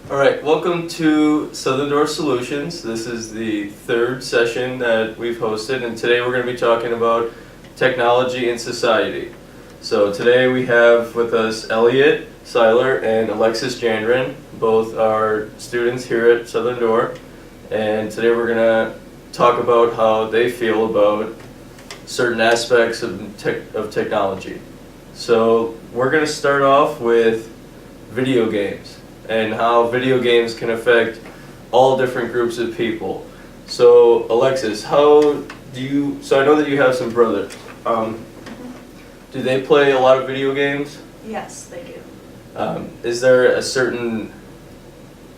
All right, welcome to Southern Door Solutions. This is the third session that we've hosted, and today we're going to be talking about technology and society. So today we have with us Elliot Seiler and Alexis Jandrin. Both are students here at Southern Door, and today we're going to talk about how they feel about certain aspects of technology. So we're going to start off with video games and how video games can affect all different groups of people. So Alexis, so I know that you have some brothers. Do they play a lot of video games? Yes, they do. Is there a certain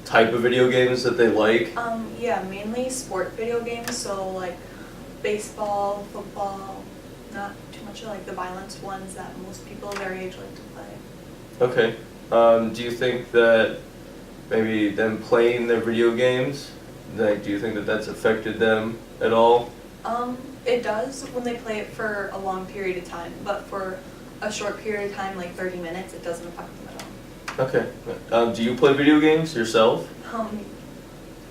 type of video games that they like? Yeah, mainly sport video games, so like baseball, football, not too much of like the violence ones that most people their age like to play. Okay. Do you think that maybe them playing their video games, do you think that that's affected them at all? It does when they play it for a long period of time, but for a short period of time, like 30 minutes, it doesn't affect them at all. Okay. Do you play video games yourself?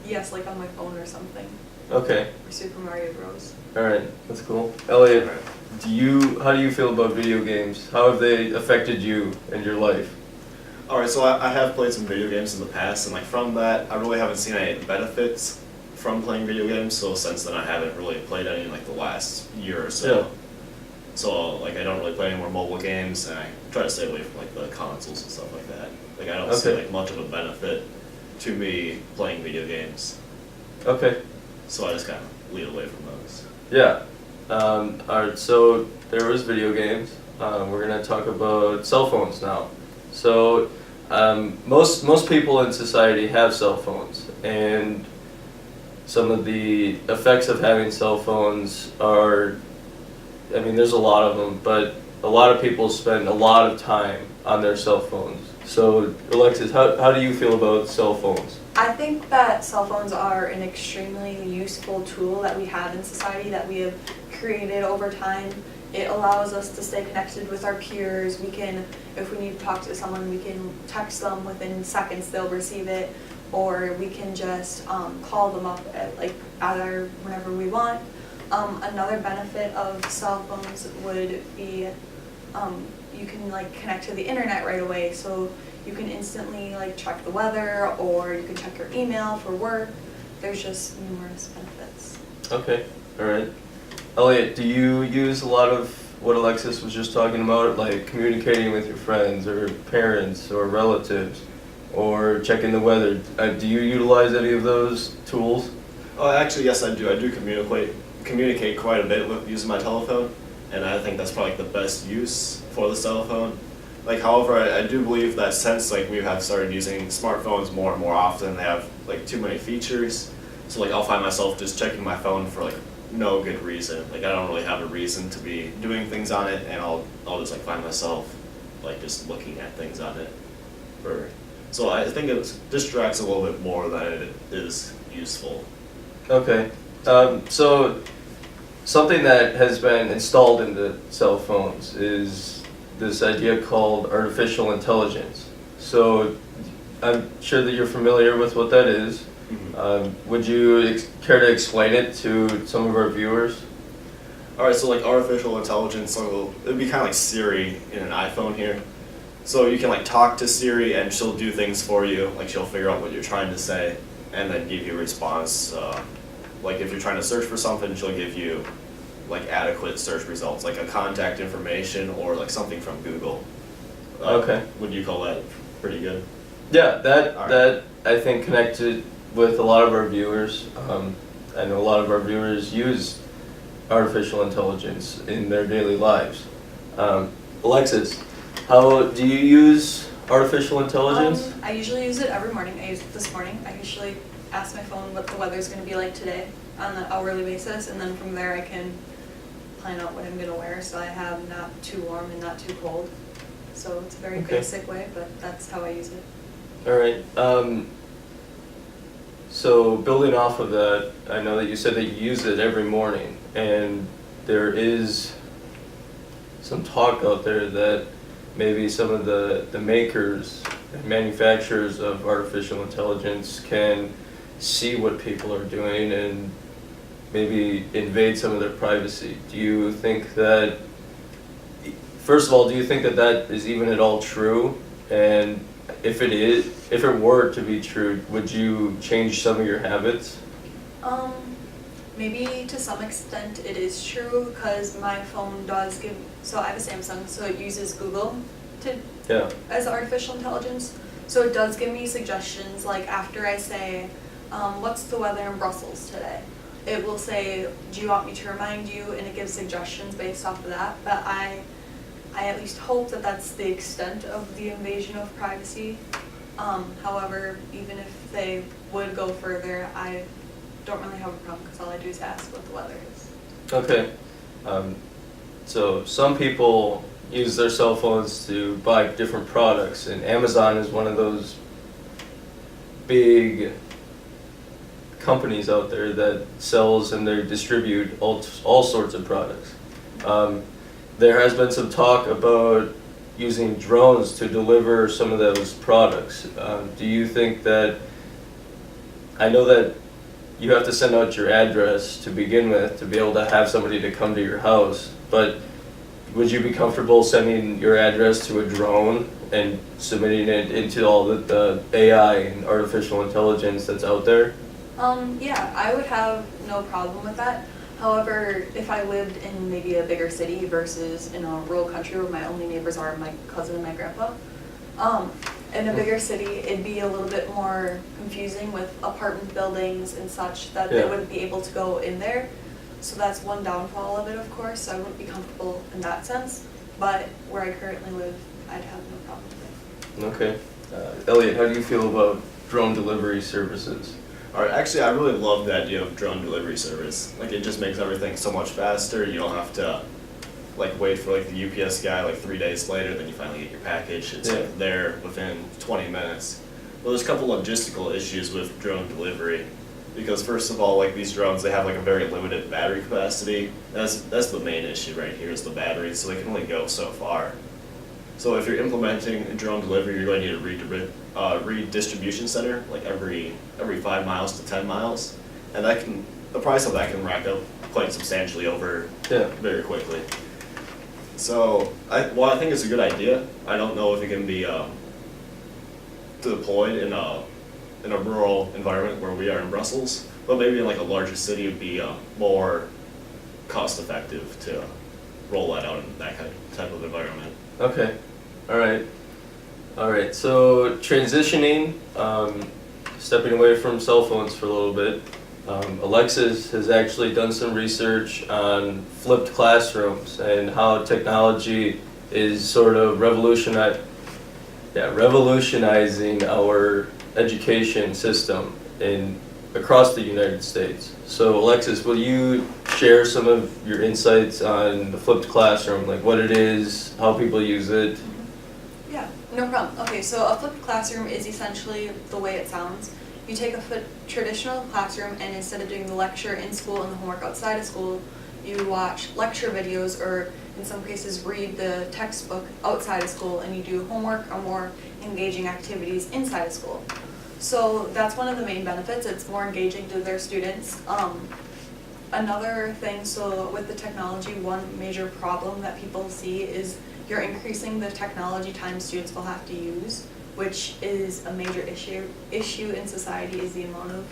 Yes, like on my phone or something. Okay. Or Super Mario Bros. Alright, that's cool. Elliot, how do you feel about video games? How have they affected you and your life? Alright, so I have played some video games in the past, and like from that, I really haven't seen any benefits from playing video games, so since then I haven't really played any in like the last year or so. Yeah. So like I don't really play any more mobile games, and I try to stay away from like the consoles and stuff like that. Like I don't see like much of a benefit to me playing video games. Okay. So I just kind of lead away from those. Yeah. Alright, so there was video games. We're going to talk about cell phones now. So most people in society have cell phones, and some of the effects of having cell phones are, I mean, there's a lot of them, but a lot of people spend a lot of time on their cell phones. So Alexis, how do you feel about cell phones? I think that cell phones are an extremely useful tool that we have in society that we have created over time. It allows us to stay connected with our peers. We can, if we need to talk to someone, we can text them within seconds, they'll receive it, or we can just call them up at whenever we want. Another benefit of cell phones would be you can like connect to the internet right away, so you can instantly like check the weather, or you can check your email for work. There's just numerous benefits. Okay, alright. Elliot, do you use a lot of what Alexis was just talking about, like communicating with your friends or parents or relatives, or checking the weather? Do you utilize any of those tools? Oh, actually, yes, I do. I do communicate quite a bit with using my telephone, and I think that's probably like the best use for the cell phone. Like, however, I do believe that since like we have started using smartphones more and more often, they have like too many features. So like I'll find myself just checking my phone for like no good reason. Like I don't really have a reason to be doing things on it, and I'll just like find myself like just looking at things on it. So I think it distracts a little bit more than it is useful. Okay. So something that has been installed into cell phones is this idea called artificial intelligence. So I'm sure that you're familiar with what that is. Would you care to explain it to some of our viewers? Alright, so like artificial intelligence, so it'd be kind of like Siri in an iPhone here. So you can like talk to Siri and she'll do things for you, like she'll figure out what you're trying to say and then give you a response. Like if you're trying to search for something, she'll give you like adequate search results, like a contact information or like something from Google. Okay. Would you call that pretty good? Yeah, that I think connected with a lot of our viewers. I know a lot of our viewers use artificial intelligence in their daily lives. Alexis, how do you use artificial intelligence? I usually use it every morning. I used it this morning. I usually ask my phone what the weather's going to be like today on an hourly basis, and then from there I can plan out what I'm going to wear so I have not too warm and not too cold. So it's a very basic way, but that's how I use it. Alright. So building off of that, I know that you said that you use it every morning, and there is some talk out there that maybe some of the makers manufacturers of artificial intelligence can see what people are doing and maybe invade some of their privacy. Do you think that, first of all, do you think that that is even at all true? And if it were to be true, would you change some of your habits? Maybe to some extent it is true because my phone does give, so I have a Samsung, so it uses Google to Yeah. as artificial intelligence. So it does give me suggestions, like after I say, what's the weather in Brussels today? It will say, do you want me to remind you? And it gives suggestions based off of that. But I at least hope that that's the extent of the invasion of privacy. However, even if they would go further, I don't really have a problem because all I do is ask what the weather is. Okay. So some people use their cell phones to buy different products, and Amazon is one of those big companies out there that sells and they distribute all sorts of products. There has been some talk about using drones to deliver some of those products. Do you think that, I know that you have to send out your address to begin with to be able to have somebody to come to your house, but would you be comfortable sending your address to a drone and submitting it into all the AI and artificial intelligence that's out there? Yeah, I would have no problem with that. However, if I lived in maybe a bigger city versus in a rural country where my only neighbors are my cousin and my grandpa, in a bigger city, it'd be a little bit more confusing with apartment buildings and such that they Yeah. wouldn't be able to go in there. So that's one downfall of it, of course. So I wouldn't be comfortable in that sense. But where I currently live, I'd have no problem with it. Okay. Elliot, how do you feel about drone delivery services? Alright, actually, I really love the idea of drone delivery service. Like, it just makes everything so much faster. You don't have to, like, wait for, like, the UPS guy, like, 3 days later, then you finally get your package. It's, Yeah. like, there within 20 minutes. Well, there's a couple logistical issues with drone delivery. Because, first of all, like, these drones, they have, like, a very limited battery capacity. That's the main issue right here, is the batteries, so they can only go so far. So if you're implementing a drone delivery, you're going to need a redistribution center, like every 5 miles to 10 miles, and the price of that can rack up quite substantially over Yeah. very quickly. So I think it's a good idea. I don't know if it can be deployed in a rural environment where we are in Brussels, but maybe in like a larger city would be more cost effective to roll that out in that kind of type of environment. Okay. All right. So transitioning, stepping away from cell phones for a little bit. Alexis has actually done some research on flipped classrooms and how technology is sort of revolutionizing our education system across the United States. So Alexis, will you share some of your insights on the flipped classroom, like what it is, how people use it? Yeah, no problem. Okay, so a flipped classroom is essentially the way it sounds. You take a traditional classroom and instead of doing the lecture in school and the homework outside of school, you watch lecture videos or in some cases read the textbook outside of school and you do homework or more engaging activities inside of school. So that's one of the main benefits. It's more engaging to their students. Another thing, so with the technology, one major problem that people see is you're increasing the technology time students will have to use, which is a major issue in society, is the amount of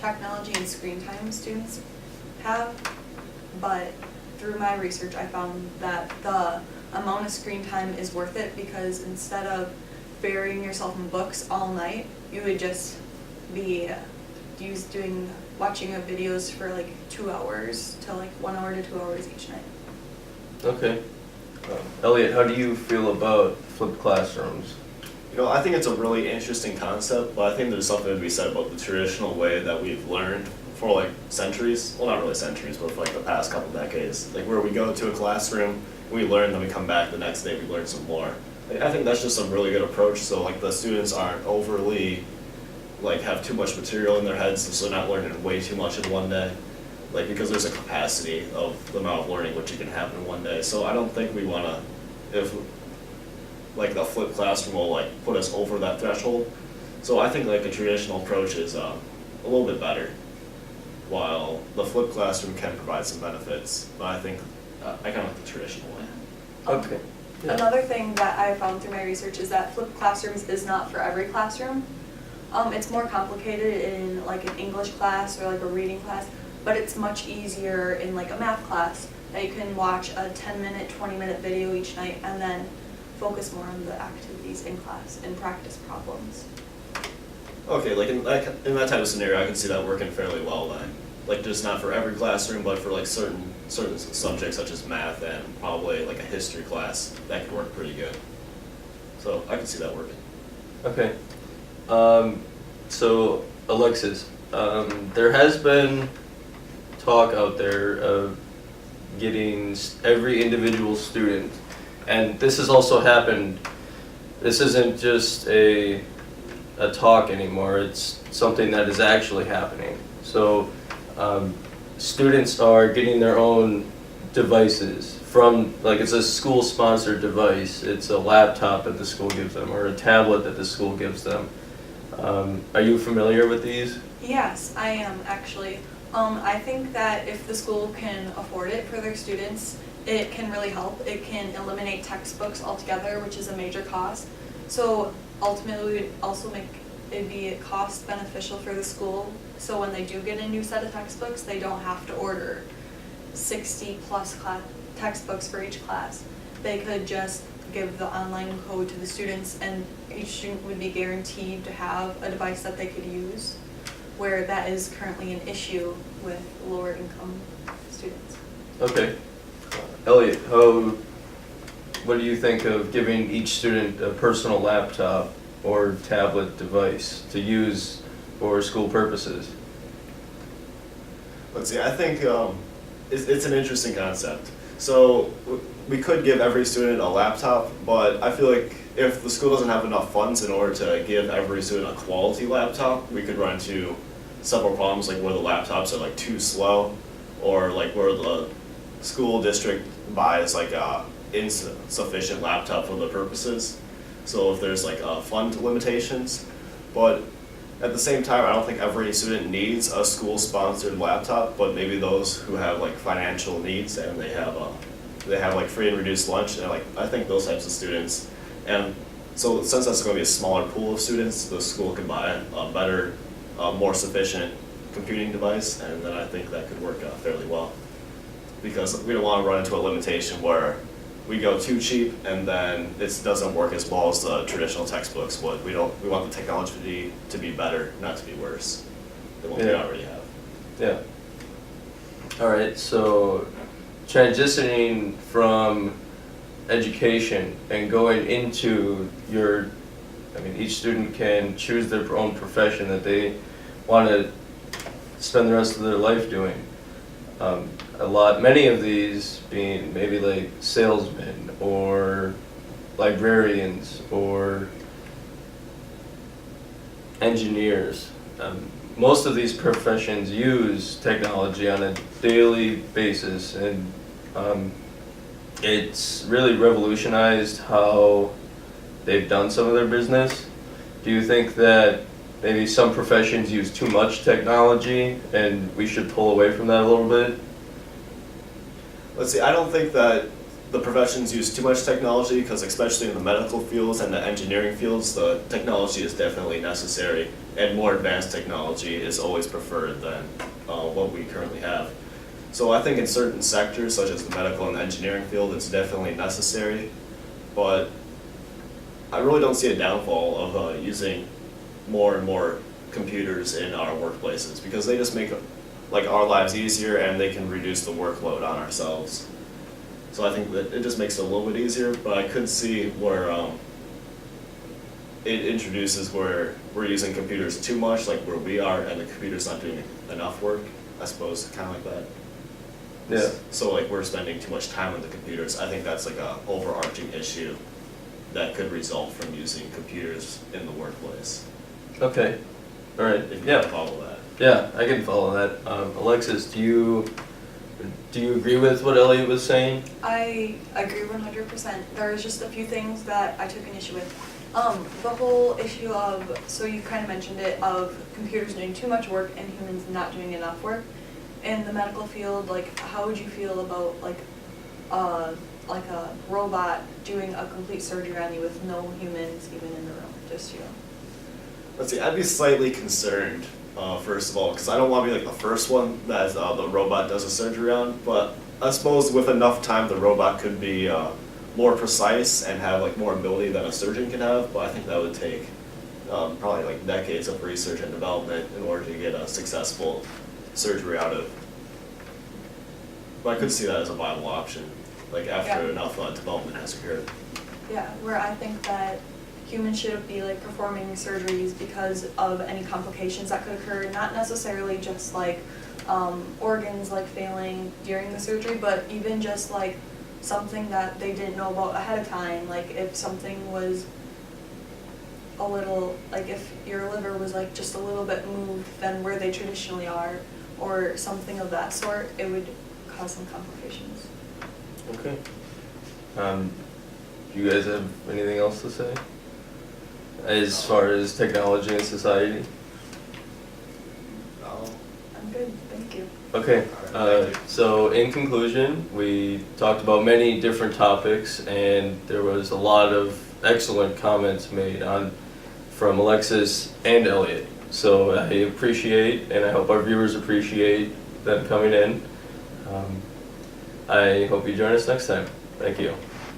technology and screen time students have. But through my research, I found that the amount of screen time is worth it because instead of burying yourself in books all night, you would just be watching videos for like 2 hours to like 1 hour to 2 hours each night. Okay. Elliot, how do you feel about flipped classrooms? You know, I think it's a really interesting concept, but I think there's something to be said about the traditional way that we've learned for like centuries. Well, not really centuries, but for like the past couple decades. Like where we go to a classroom, we learn, then we come back the next day, we learn some more. Like, I think that's just a really good approach, so like the students aren't overly, like have too much material in their heads, so they're not learning way too much in one day. Like because there's a capacity of the amount of learning which you can have in one day. So I don't think we want to, like the flipped classroom will like put us over that threshold. So I think like a traditional approach is a little bit better, while the flipped classroom can provide some benefits. But I think I kind of like the traditional way. Okay. Yeah. Another thing that I found through my research is that flipped classrooms is not for every classroom. It's more complicated in like an English class or like a reading class, but it's much easier in like a math class that you can watch a 10-minute, 20-minute video each night and then focus more on the activities in class and practice problems. Okay, like in that type of scenario, I can see that working fairly well then. Like just not for every classroom, but for like certain subjects such as math and probably like a history class, that could work pretty good. So I can see that working. Okay. So Alexis, there has been talk out there of getting every individual student, and this has also happened. This isn't just a talk anymore, it's something that is actually happening. So students are getting their own devices from, like, it's a school-sponsored device. It's a laptop that the school gives them or a tablet that the school gives them. Are you familiar with these? Yes, I am actually. I think that if the school can afford it for their students, it can really help. It can eliminate textbooks altogether, which is a major cost. So ultimately, we would also make it be cost beneficial for the school. So when they do get a new set of textbooks, they don't have to order 60 plus textbooks for each class. They could just give the online code to the students, and each student would be guaranteed to have a device that they could use, where that is currently an issue with lower income students. Okay. Elliot, what do you think of giving each student a personal laptop or tablet device to use for school purposes? Let's see, I think it's an interesting concept. So we could give every student a laptop, but I feel like if the school doesn't have enough funds in order to give every student a quality laptop, we could run into several problems, like where the laptops are like too slow, or like where the school district buys like a insufficient laptop for the purposes. So if there's like fund limitations, but at the same time, I don't think every student needs a school-sponsored laptop, but maybe those who have like financial needs and they have like free and reduced lunch, and like I think those types of students. And so since that's going to be a smaller pool of students, the school can buy a better, more sufficient computing device, and then I think that could work fairly well. Because we don't want to run into a limitation where we go too cheap and then it doesn't work as well as the traditional textbooks would. We want the technology to be better, not to be worse than what we already have. Yeah. All right, so transitioning from education and going into each student can choose their own profession that they want to spend the rest of their life doing. Many of these being maybe like salesmen or librarians or engineers. Most of these professions use technology on a daily basis, and it's really revolutionized how they've done some of their business. Do you think that maybe some professions use too much technology and we should pull away from that a little bit? Let's see, I don't think that the professions use too much technology, because especially in the medical fields and the engineering fields, the technology is definitely necessary, and more advanced technology is always preferred than what we currently have. So I think in certain sectors, such as the medical and the engineering field, it's definitely necessary, but I really don't see a downfall of using more and more computers in our workplaces, because they just make like our lives easier and they can reduce the workload on ourselves. So I think that it just makes it a little bit easier, but I could see where it introduces where we're using computers too much, like where we are, and the computer's not doing enough work, I suppose, kind of like that. Yeah. So like we're spending too much time on the computers. I think that's like a overarching issue that could result from using computers in the workplace. Okay. All right. If you Yeah. can follow that. Yeah, I can follow that. Alexis, do you Do you agree with what Elliot was saying? I agree 100%. There's just a few things that I took an issue with. The whole issue of, so you kind of mentioned it, of computers doing too much work and humans not doing enough work. In the medical field, like, how would you feel about like a robot doing a complete surgery on you with no humans even in the room, just you? Let's see, I'd be slightly concerned, first of all, because I don't want to be like the first one that the robot does a surgery on, but I suppose with enough time the robot could be more precise and have like more ability than a surgeon can have, but I think that would take probably like decades of research and development in order to get a successful surgery out of. But I could see that as a viable option, like after Yeah. enough development has occurred. Yeah, where I think that humans shouldn't be like performing surgeries because of any complications that could occur, not necessarily just like organs like failing during the surgery, but even just like something that they didn't know about ahead of time, like if something was a little, like if your liver was like just a little bit moved than where they traditionally are, or something of that sort, it would cause some complications. Okay. Do you guys have anything else to say? As far as technology and society? I'm good, thank you. Okay, so in conclusion, we talked about many different topics and there was a lot of excellent comments made from Alexis and Elliot. So I appreciate, and I hope our viewers appreciate them coming in. I hope you join us next time. Thank you.